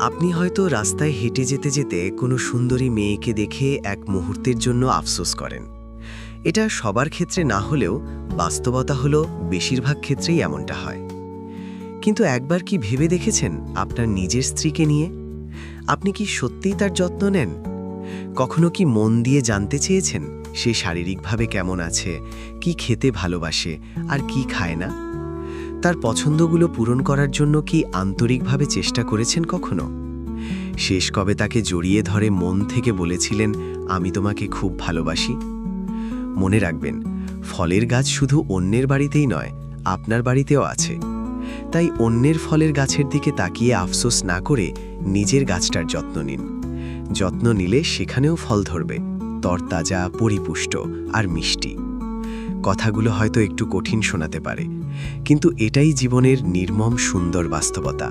আপনি হয়তো রাস্তায় হেঁটে যেতে যেতে কোনো সুন্দরী মেয়েকে দেখে এক মুহূর্তের জন্য আফসোস করেন। এটা সবার ক্ষেত্রে না হলেও বাস্তবতা হলো বেশিরভাগ ক্ষেত্রেই এমনটা হয়। কিন্তু একবার কি ভেবে দেখেছেন আপনার নিজের স্ত্রীকে নিয়ে? আপনি কি সত্যিই তার যত্ন নেন? কখনো কি মন দিয়ে জানতে চেয়েছেন সে শারীরিকভাবে কেমন আছে, কি খেতে ভালোবাসে আর কি খায় না? তার পছন্দগুলো পূরণ করার জন্য কি আন্তরিকভাবে চেষ্টা করেছেন কখনো? শেষ কবে তাকে জড়িয়ে ধরে মন থেকে বলেছিলেন, আমি তোমাকে খুব ভালোবাসি? মনে রাখবেন, ফলের গাছ শুধু অন্যের বাড়িতেই নয়, আপনার বাড়িতেও আছে। তাই অন্যের ফলের গাছের দিকে তাকিয়ে আফসোস না করে নিজের গাছটার যত্ন নিন। যত্ন নিলে সেখানেও ফল ধরবে, তরতাজা, পরিপুষ্ট আর মিষ্টি। কথাগুলো হয়তো একটু কঠিন শোনাতে পারে, কিন্তু এটাই জীবনের নির্মম সুন্দর বাস্তবতা।